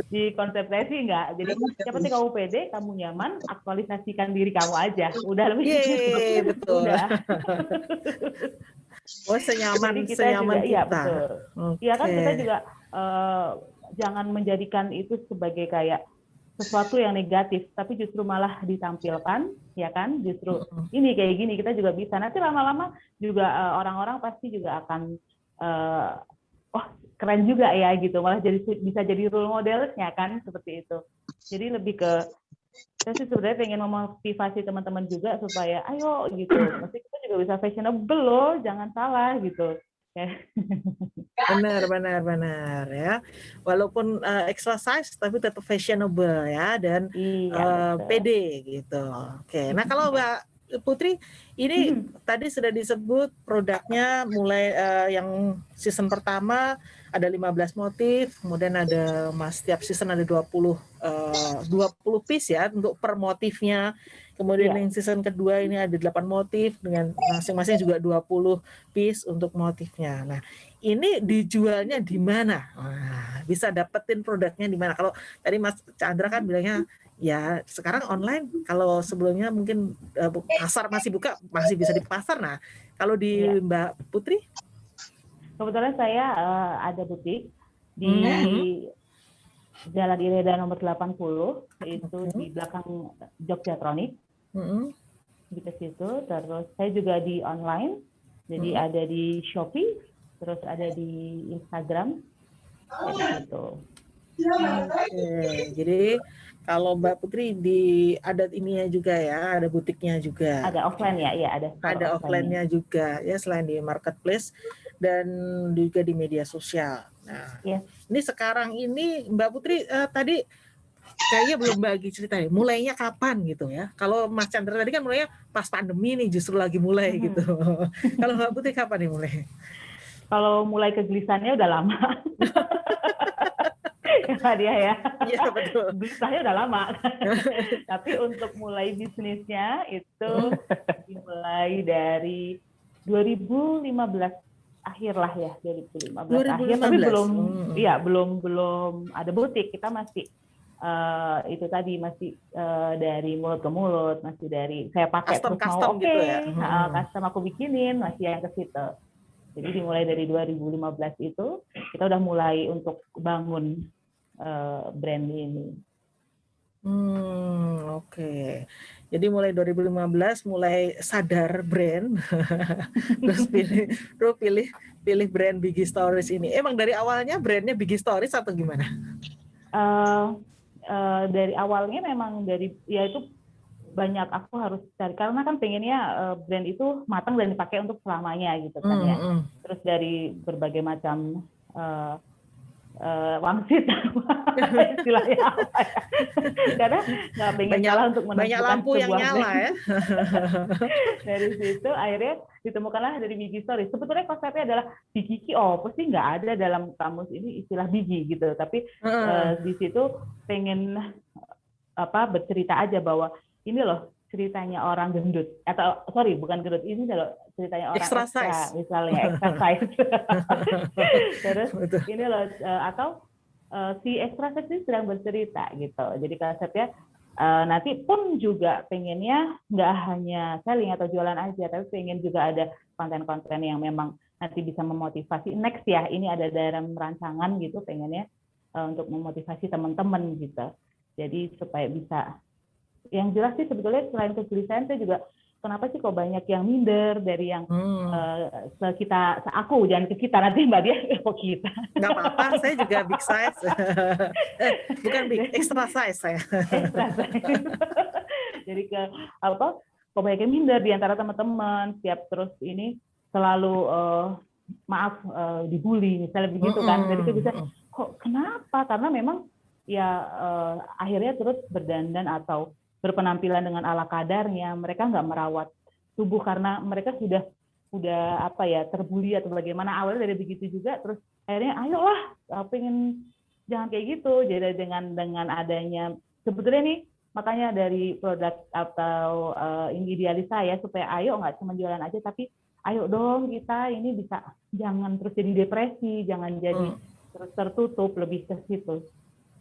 di konsep saya sih nggak. Jadi yang penting kamu pede, kamu nyaman, aktualisasikan diri kamu aja. Udah lebih Yeay, betul. Udah. Oh, senyaman Jadi kita juga, kita. Iya betul. Iya kan kita juga jangan menjadikan itu sebagai kayak sesuatu yang negatif, tapi justru malah ditampilkan, ya kan? Justru ini kayak gini kita juga bisa. Nanti lama-lama juga orang-orang pasti juga akan keren juga ya gitu, malah bisa jadi role modelnya kan, seperti itu. Jadi lebih ke saya sih sebenarnya pengen memotivasi teman-teman juga supaya ayo gitu, mesti kita juga bisa fashionable loh, jangan salah gitu. Benar ya. Walaupun extra size tapi tetap fashionable ya dan pede gitu. Oke. Nah, kalau Mbak Putri ini tadi sudah disebut produknya mulai yang season pertama ada 15 motif, kemudian ada setiap season ada 20 piece ya untuk per motifnya. Kemudian yang season kedua ini ada 8 motif dengan masing-masing juga 20 piece untuk motifnya. Nah, ini dijualnya di mana? Nah, bisa dapetin produknya di mana? Kalau tadi Mas Chandra kan bilangnya ya sekarang online, kalau sebelumnya mungkin pasar masih buka, masih bisa di pasar. Nah, kalau di Mbak Putri? Kebetulan saya ada butik di Jalan Ireda nomor 80, itu di belakang Jogjatronik. Di situ. Terus saya juga di online, jadi ada di Shopee, terus ada di Instagram, gitu. Jadi kalau Mbak Putri di adat ininya juga ya, ada butiknya juga. Ada offline ya, iya ada offline-nya juga ya, selain di marketplace dan juga di media sosial. Nah, ini sekarang ini Mbak Putri tadi kayaknya belum bagi cerita nih, mulainya kapan gitu ya? Kalau Mas Chandra tadi kan mulainya pas pandemi nih, justru lagi mulai gitu. Kalau Mbak Putri kapan nih mulai? Kalau mulai kegelisahannya udah lama. Ya dia ya. Iya betul. Gelisahnya udah lama. Tapi untuk mulai bisnisnya itu dimulai dari 2015 akhir lah ya, 2015 akhir. Tapi belum ada butik. Kita masih itu tadi masih dari mulut ke mulut, masih dari saya pakai terus mau gitu ya. Custom aku bikinin, masih yang ke situ. Jadi dimulai dari 2015 itu kita udah mulai untuk bangun brand ini. Oke. Jadi mulai 2015 mulai sadar brand, terus pilih brand Biggie Stories ini. Emang dari awalnya brandnya Biggie Stories atau gimana? Dari awalnya memang ya itu banyak aku harus cari, karena kan pengennya brand itu matang dan dipakai untuk selamanya gitu kan ya. Terus dari berbagai macam wangsit istilahnya apa ya, karena nggak pengen salah untuk menentukan banyak lampu yang nyala ya. Dari situ akhirnya ditemukanlah dari Biggie Stories. Sebetulnya konsepnya adalah Biggie, pasti nggak ada dalam kamus ini istilah Biggie gitu, tapi di situ pengen bercerita aja bahwa ini loh ceritanya orang gendut, atau bukan gendut, ini loh ceritanya orang extra misalnya extra size. Terus ini loh atau si extra size ini sedang bercerita gitu. Jadi konsepnya nanti pun juga pengennya nggak hanya selling atau jualan aja, tapi pengen juga ada konten-konten yang memang nanti bisa memotivasi. Next ya, ini ada dalam rancangan gitu, pengennya untuk memotivasi teman-teman gitu. Jadi supaya bisa, yang jelas sih sebetulnya selain kegelisahan, saya juga kenapa sih kok banyak yang minder dari yang aku, jangan ke kita, nanti Mbak Dia kok kita. Nggak apa-apa, saya juga big size. Bukan big, extra size saya. Extra size. Jadi kok banyak yang minder di antara teman-teman, setiap terus ini selalu maaf dibully misalnya begitu kan. Jadi kita bisa kok kenapa? Karena memang ya akhirnya terus berdandan atau berpenampilan dengan ala kadarnya. Mereka nggak merawat tubuh karena mereka sudah apa ya terbuli atau bagaimana. Awalnya dari begitu juga, terus akhirnya ayolah pengen jangan kayak gitu. Jadi dengan adanya sebetulnya nih, makanya dari produk atau ini idealis saya supaya ayo nggak cuma jualan aja, tapi ayo dong kita ini bisa jangan terus jadi depresi, jangan jadi terus tertutup, lebih ke situ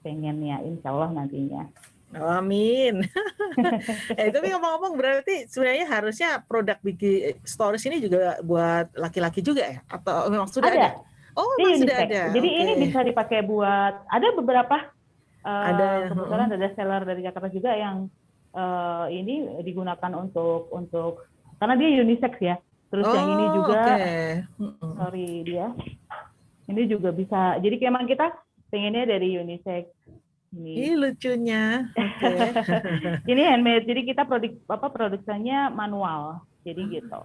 pengennya, insya Allah nantinya. Amin. Tapi ngomong-ngomong berarti sebenarnya harusnya produk Bigi Stories ini juga buat laki-laki juga ya? Atau memang sudah ada? Oh, masih sudah ada. Jadi ini bisa dipakai buat, ada beberapa ada kebetulan ada seller dari Jakarta juga yang ini digunakan untuk karena dia unisex ya. Terus yang ini juga, sorry dia, ini juga bisa. Jadi memang kita pengennya dari unisex. Ini lucunya. Ini handmade. Jadi kita produksinya manual. Jadi gitu.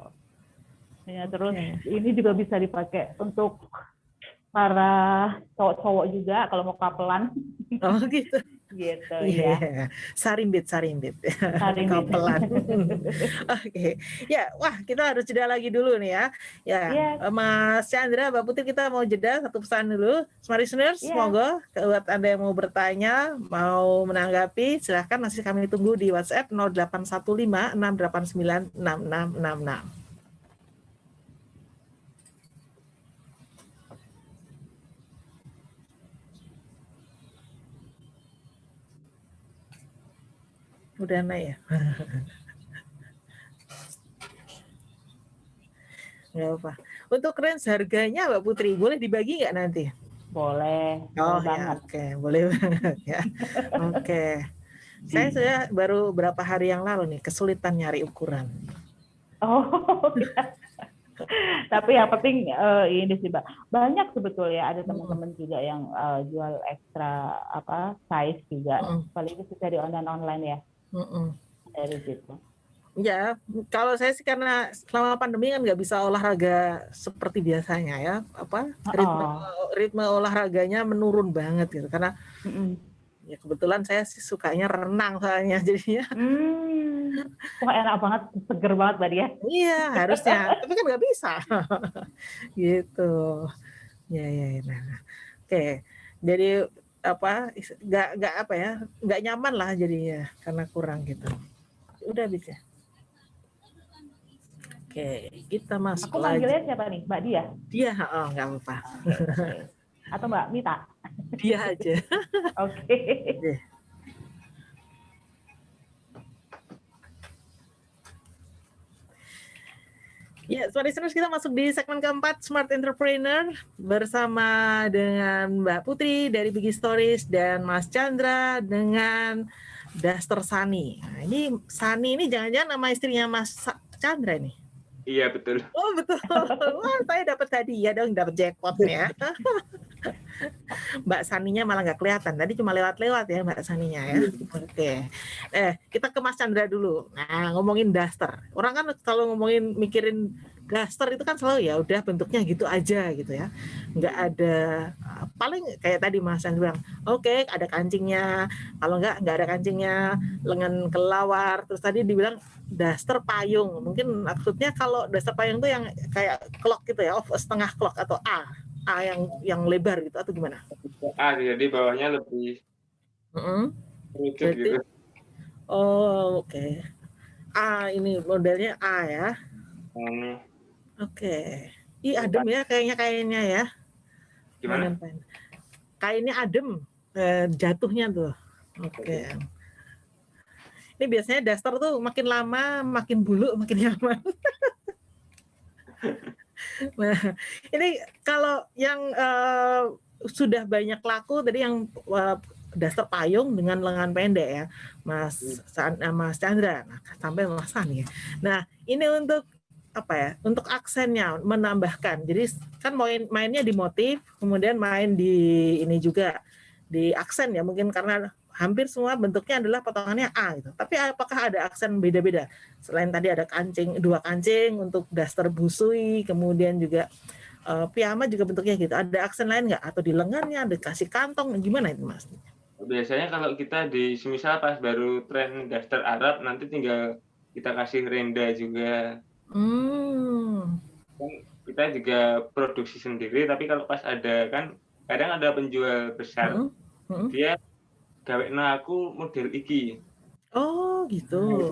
Ya, terus ini juga bisa dipakai untuk para cowok-cowok juga kalau mau kapelan. Oh gitu. Gitu ya. Sarimbit. Kapelan. Oke. Ya, wah kita harus jeda lagi dulu nih ya. Ya, Mas Chandra, Mbak Putri, kita mau jeda satu pesan dulu. Smart Listeners, semoga buat Anda yang mau bertanya, mau menanggapi, silahkan masih kami tunggu di WhatsApp 0815 689 6666. Udah naik ya? Nggak apa. Untuk range harganya Mbak Putri, boleh dibagi nggak nanti? Boleh. Oh ya, oke. Boleh banget ya. Oke. Saya sudah baru berapa hari yang lalu nih kesulitan nyari ukuran. Oh, ya. Tapi yang penting ini sih Mbak, banyak sebetulnya ada teman-teman juga yang jual ekstra size juga. Paling itu bisa di online ya. Dari situ. Ya, kalau saya sih karena selama pandemi kan nggak bisa olahraga seperti biasanya ya, ritme olahraganya menurun banget gitu karena ya kebetulan saya sih sukanya renang soalnya jadinya. Wah enak banget, seger banget Mbak Dia. Iya harusnya, tapi kan nggak bisa. Gitu. Ya. Nah. Oke, jadi nggak nyaman lah jadinya karena kurang gitu. Udah bisa. Oke, kita masuk lagi. Aku manggilnya siapa nih? Mbak Dia? Dia, nggak apa-apa. Atau Mbak Mita? Dia aja. Oke. Ya, Smart Listeners, kita masuk di segmen keempat Smart Entrepreneur bersama dengan Mbak Putri dari Bigi Stories dan Mas Chandra dengan Daster Sani. Nah, ini Sani ini jangan-jangan nama istrinya Mas Chandra nih? Iya, betul. Oh, betul. Wah, saya dapat hadiah dong, dapat jackpot ya. Mbak Saninya malah nggak kelihatan. Tadi cuma lewat-lewat ya Mbak Saninya ya. Oke. Kita ke Mas Chandra dulu. Nah, ngomongin daster. Orang kan kalau mikirin daster itu kan selalu ya udah bentuknya gitu aja gitu ya. Nggak ada paling kayak tadi Mas Chandra bilang, oke, ada kancingnya. Kalau nggak ada kancingnya, lengan kelawar. Terus tadi dibilang daster payung. Mungkin maksudnya kalau daster payung itu yang kayak clock gitu ya, setengah clock atau A yang lebar gitu atau gimana? Jadi bawahnya lebih gitu. Oh, oke. Ini modelnya A ya. Oke. Adem ya kayaknya ya. Gimana? Kainnya adem, jatuhnya tuh. Oke. Ini biasanya daster tuh makin lama makin bulu makin nyaman. Nah, ini kalau yang sudah banyak laku tadi yang daster payung dengan lengan pendek ya, Mas Chandra, sampai Mas Sani. Nah, ini untuk untuk aksennya menambahkan. Jadi kan mainnya di motif, kemudian main di ini juga di aksen ya, mungkin karena hampir semua bentuknya adalah potongannya A gitu. Tapi apakah ada aksen beda-beda? Selain tadi ada kancing, 2 kancing untuk daster busui, kemudian juga piyama juga bentuknya gitu. Ada aksen lain nggak? Atau di lengannya ada kasih kantong, gimana itu Mas? Biasanya kalau kita semisal pas baru tren daster Arab, nanti tinggal kita kasih renda juga. Kan kita juga produksi sendiri, tapi kalau pas ada kan kadang ada penjual besar, dia gawekna aku model iki. Oh gitu.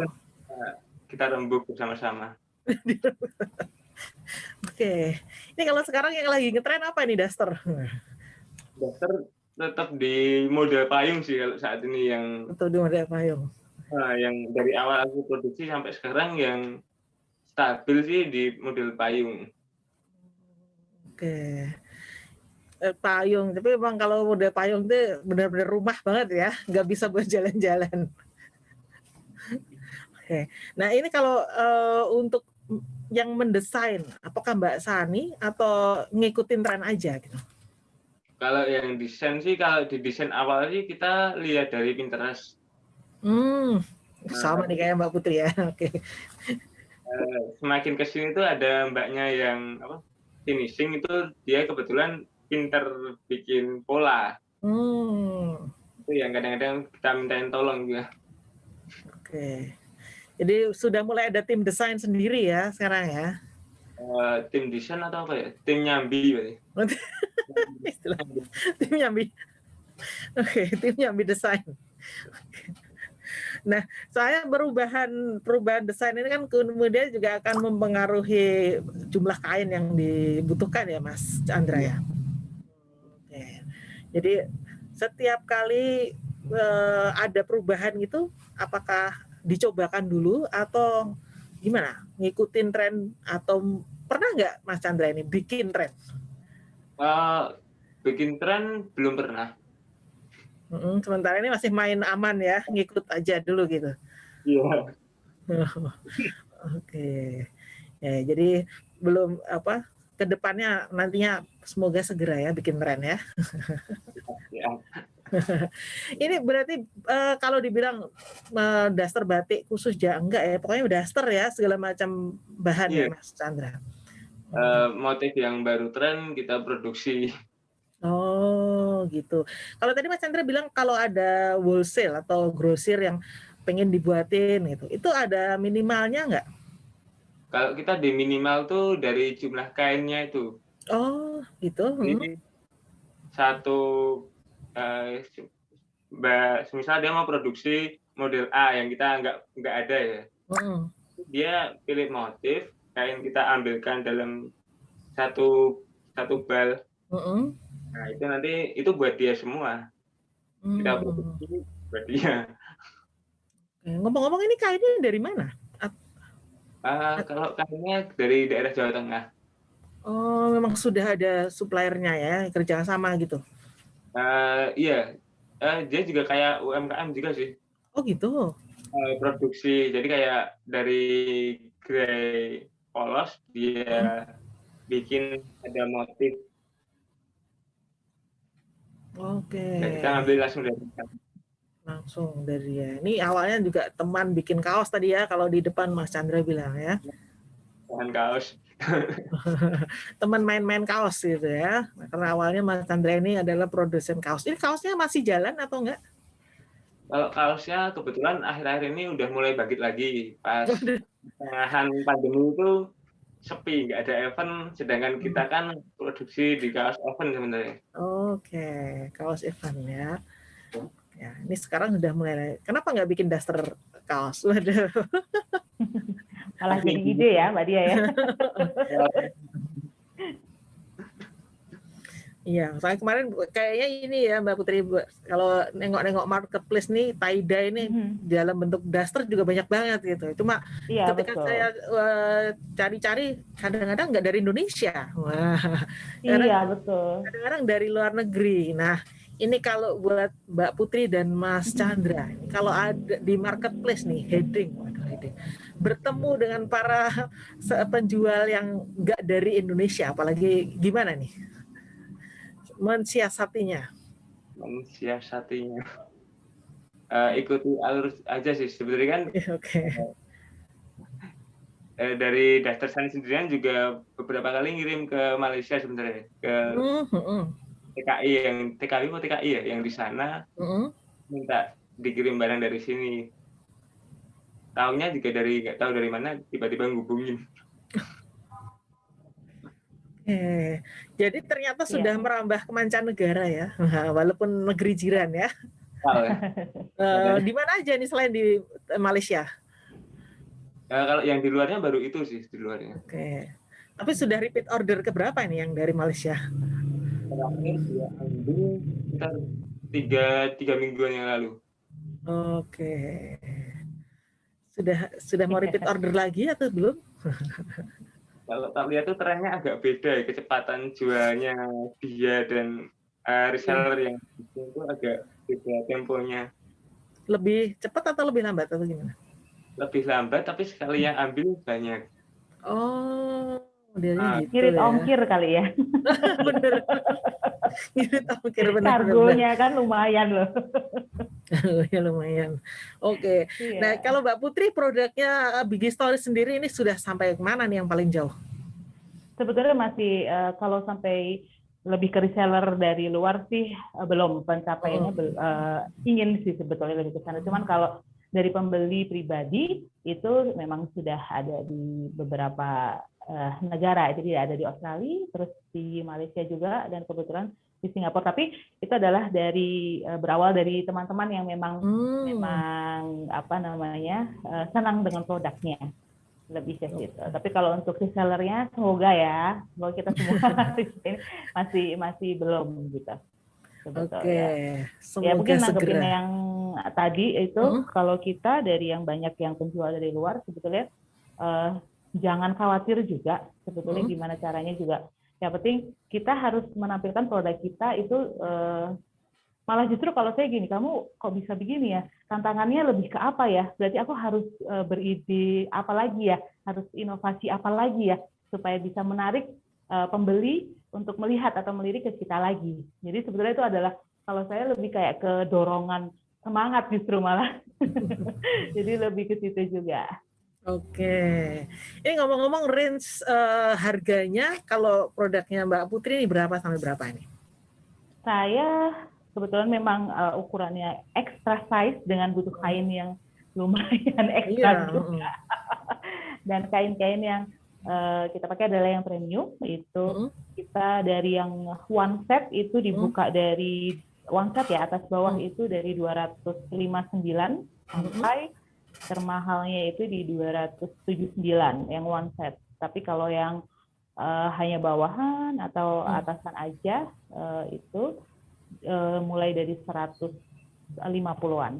Kita rembuk bersama-sama. Oke. Ini kalau sekarang yang lagi ngetren apa nih daster? Daster tetap di model payung sih kalau saat ini yang. Atau di model payung. Yang dari awal aku produksi sampai sekarang yang stabil sih di model payung. Oke. Payung, tapi memang kalau model payung itu benar-benar rumah banget ya, nggak bisa buat jalan-jalan. Oke. Nah ini kalau untuk yang mendesain, apakah Mbak Sani atau ngikutin tren aja gitu? Kalau yang desain sih, kalau di desain awal sih kita lihat dari Pinterest. Sama nih kayak Mbak Putri ya. Oke. Semakin kesini tuh ada mbaknya yang finishing itu dia kebetulan pinter bikin pola. Itu yang kadang-kadang kita mintain tolong juga. Oke. Jadi sudah mulai ada tim desain sendiri ya sekarang ya? Tim desain atau apa ya? Tim nyambi. Istilah tim nyambi. Oke, tim nyambi desain. Nah, soalnya perubahan desain ini kan kemudian juga akan mempengaruhi jumlah kain yang dibutuhkan ya Mas Chandra ya? Oke. Jadi setiap kali ada perubahan gitu, apakah dicobakan dulu atau gimana? Ngikutin tren atau pernah nggak Mas Chandra ini bikin tren? Bikin tren belum pernah. Sementara ini masih main aman ya, ngikut aja dulu gitu. Iya. Oke. Ya, jadi belum kedepannya nantinya semoga segera ya bikin tren ya. Ya. Ini berarti kalau dibilang daster batik khusus ya enggak ya, pokoknya daster ya segala macam bahan ya Mas Chandra. Motif yang baru tren kita produksi. Oh gitu. Kalau tadi Mas Chandra bilang kalau ada wholesale atau grosir yang pengen dibuatin gitu, itu ada minimalnya nggak? Kalau kita di minimal tuh dari jumlah kainnya itu. Oh gitu. Jadi satu misalnya dia mau produksi model A yang kita nggak ada ya. Dia pilih motif, kain kita ambilkan dalam satu bal. Nah itu nanti itu buat dia semua. Kita produksi buat dia. Ngomong-ngomong ini kainnya dari mana? Kalau kainnya dari daerah Jawa Tengah. Oh, memang sudah ada suppliernya ya, kerja sama gitu? Iya, dia juga kayak UMKM juga sih. Oh gitu? Produksi, jadi kayak dari grey polos dia bikin ada motif. Oke. Nah, kita ngambil langsung dari ya. Ini awalnya juga teman bikin kaos tadi ya, kalau di depan Mas Chandra bilang ya. Teman kaos. Teman main-main kaos gitu ya. Karena awalnya Mas Chandra ini adalah produsen kaos. Ini kaosnya masih jalan atau enggak? Kalau kaosnya kebetulan akhir-akhir ini udah mulai bangkit lagi. Pas tengahan pandemi itu sepi, nggak ada event. Sedangkan kita kan produksi di kaos event sebenarnya. Oke, kaos event ya. Ya, ini sekarang sudah mulai. Kenapa nggak bikin daster kaos? Waduh. Malah jadi ide ya, Mbak Dia ya. Iya, soalnya kemarin kayaknya ini ya Mbak Putri, kalau nengok-nengok marketplace nih, tie-dye ini dalam bentuk daster juga banyak banget gitu. Cuma ketika saya cari-cari, kadang-kadang nggak dari Indonesia. Wah, betul. Kadang-kadang dari luar negeri. Nah, ini kalau buat Mbak Putri dan Mas Chandra, kalau ada di marketplace nih, heading, bertemu dengan para penjual yang nggak dari Indonesia, apalagi gimana nih? Mensiasatinya. ikuti alur aja sih sebenarnya kan. Oke. Dari Daster Sani sendirian juga beberapa kali ngirim ke Malaysia sebenarnya, ke TKI yang TKI atau TKI ya yang di sana minta dikirim barang dari sini. Taunya juga dari nggak tahu dari mana tiba-tiba ngubungin. Jadi ternyata sudah merambah ke mancanegara ya, walaupun negeri jiran ya. Di mana aja nih selain di Malaysia? Kalau yang di luarnya baru itu sih di luarnya. Oke. Tapi sudah repeat order ke berapa ini yang dari Malaysia? Terakhir dia ambil sekitar 3 mingguan yang lalu. Oke. Sudah mau repeat order lagi atau belum? Kalau tak lihat tuh trennya agak beda ya, kecepatan jualnya dia dan reseller yang itu agak beda temponya. Lebih cepat atau lebih lambat atau gimana? Lebih lambat tapi sekali yang ambil banyak. Oh, modelnya gitu ngirit ya. ongkir kali ya. Bener. Ngirit ongkir bener. Kargonya kan lumayan loh. Ya lumayan. Oke. Iya. Nah, kalau Mbak Putri produknya Biggie Stories sendiri ini sudah sampai mana nih yang paling jauh? Sebetulnya masih kalau sampai lebih ke reseller dari luar sih belum, pencapaiannya ingin sih sebetulnya lebih ke sana. Cuman kalau dari pembeli pribadi itu memang sudah ada di beberapa negara, jadi ada di Australia, terus di Malaysia juga, dan kebetulan di Singapura. Tapi itu adalah dari berawal dari teman-teman yang memang senang dengan produknya, lebih ke situ. Tapi kalau untuk resellernya semoga kita semua masih belum gitu. Oke, ya mungkin nanggepin yang tadi itu kalau kita dari yang banyak yang penjual dari luar sebetulnya jangan khawatir juga sebetulnya gimana caranya juga. Yang penting kita harus menampilkan produk kita itu malah justru kalau saya gini, kamu kok bisa begini ya? Tantangannya lebih ke apa ya? Berarti aku harus beride apa lagi ya? Harus inovasi apa lagi ya? Supaya bisa menarik pembeli untuk melihat atau melirik ke kita lagi. Jadi sebetulnya itu adalah kalau saya lebih kayak ke dorongan semangat justru malah. Jadi lebih ke situ juga. Oke. Ini ngomong-ngomong range harganya kalau produknya Mbak Putri ini berapa sampai berapa ini? Saya kebetulan memang ukurannya extra size dengan butuh kain yang lumayan ekstra juga. Dan kain-kain yang kita pakai adalah yang premium, itu kita dari yang one set itu dibuka dari one set ya atas bawah itu dari 259 sampai termahalnya itu di 279 yang one set. Tapi kalau yang hanya bawahan atau atasan aja itu mulai dari 150-an.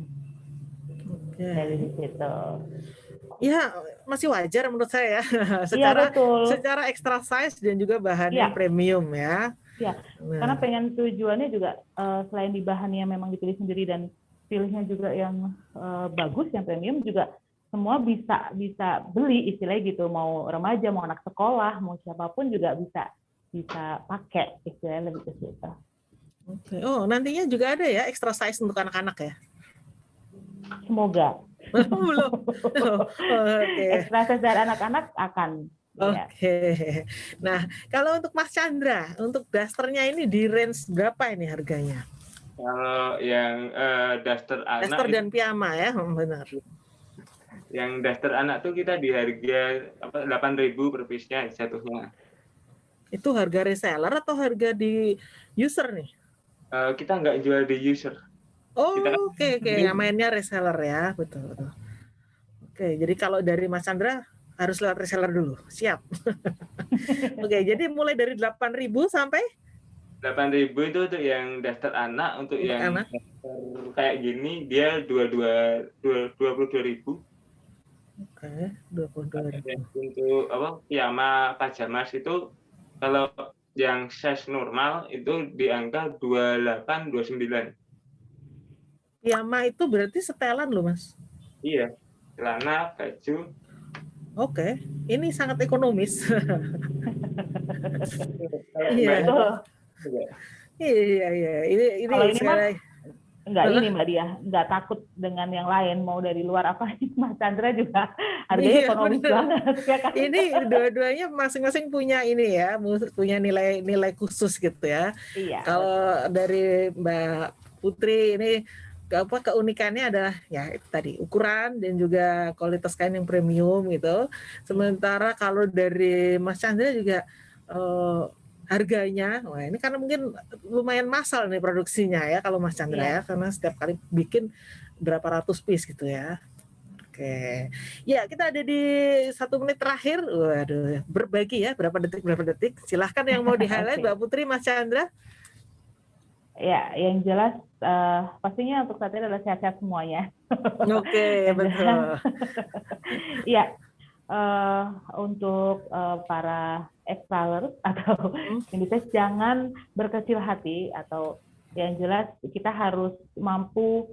Dari situ. Ya, masih wajar menurut saya. Secara extra size dan juga bahannya premium ya. Iya, karena pengen tujuannya juga selain di bahannya memang dipilih sendiri dan pilihnya juga yang bagus, yang premium juga semua bisa beli istilahnya gitu. Mau remaja, mau anak sekolah, mau siapapun juga bisa pakai istilahnya lebih ke situ. Oke. Oh, nantinya juga ada ya extra size untuk anak-anak ya? Semoga. Belum. Extra size dari anak-anak akan. Oke. Nah, kalau untuk Mas Chandra, untuk dasternya ini di range berapa ini harganya? Kalau yang daster anak. Daster dan piyama ya, benar. Yang daster anak tuh kita di harga 8.000 per piece-nya jatuhnya. Itu harga reseller atau harga di user nih? Kita nggak jual di user. Oh, oke. Yang mainnya reseller ya, betul. Oke, jadi kalau dari Mas Chandra harus lewat reseller dulu, siap. Oke, jadi mulai dari 8.000 sampai? 8.000 itu untuk yang daster anak, untuk yang daster kayak gini dia 22.000. Oke, 22.000. Untuk piyama pajamas itu kalau yang size normal itu di angka 28-29. Piyama itu berarti setelan loh, Mas? Iya, celana, baju. Oke, ini sangat ekonomis. Iya. Iya. Ini kalau ini mah Enggak ini Mbak Dia, enggak takut dengan yang lain, mau dari luar apa. Mas Chandra juga harganya ekonomis banget ya kan. Ini dua-duanya masing-masing punya ini ya, punya nilai khusus gitu ya. Iya. Kalau dari Mbak Putri ini keunikannya adalah ya itu tadi ukuran dan juga kualitas kain yang premium gitu. Sementara kalau dari Mas Chandra juga harganya, wah ini karena mungkin lumayan massal nih produksinya ya kalau Mas Chandra ya, karena setiap kali bikin berapa ratus piece gitu ya. Oke, ya kita ada di 1 menit terakhir. Waduh, berbagi ya berapa detik. Silahkan yang mau di-highlight Mbak Putri, Mas Chandra. Ya, yang jelas pastinya untuk saat ini adalah sehat-sehat semuanya. Oke, betul. Iya, untuk para excelers atau Inditex jangan berkecil hati, atau yang jelas kita harus mampu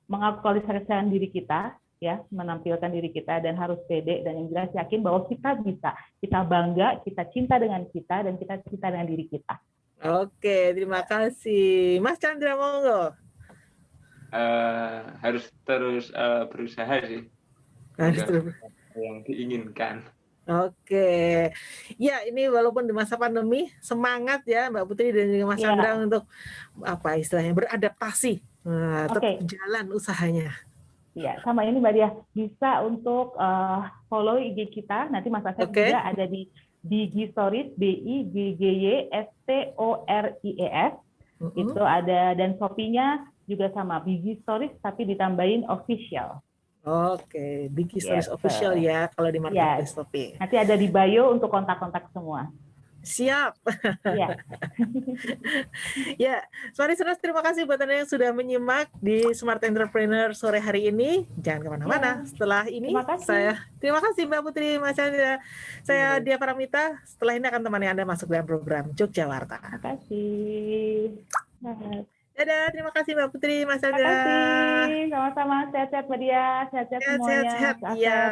mengaktualisasikan diri kita, ya, menampilkan diri kita dan harus pede, dan yang jelas yakin bahwa kita bisa, kita bangga, kita cinta dengan kita, dan kita cinta dengan diri kita. Oke, terima kasih. Mas Chandra, monggo. Harus terus berusaha sih. Harus terus yang diinginkan. Oke, ya ini walaupun di masa pandemi semangat ya Mbak Putri dan juga Mas Chandra untuk apa istilahnya beradaptasi, tetap jalan usahanya. Ya, sama ini Mbak Dia, bisa untuk follow IG kita, nanti Mas Asep juga ada di Biggy Stories, BIGGY STORIES, itu ada, dan Shopee-nya juga sama, Biggy Stories tapi ditambahin official. Oke, Biggy Stories official ya kalau di marketplace Shopee. Nanti ada di bio untuk kontak-kontak semua. Siap. Ya. Ya, Smart-ers, terima kasih buat Anda yang sudah menyimak di Smart Entrepreneur sore hari ini. Jangan kemana-mana. Setelah ini terima kasih Mbak Putri, Mas Chandra. Saya Dia Paramita. Setelah ini akan temani Anda masuk dalam program Jogjawarta. Terima kasih. Dadah, terima kasih Mbak Putri, Mas Chandra. Terima kasih, sama-sama. Sehat-sehat Mbak Dia, sehat-sehat semuanya. Sehat-sehat, iya.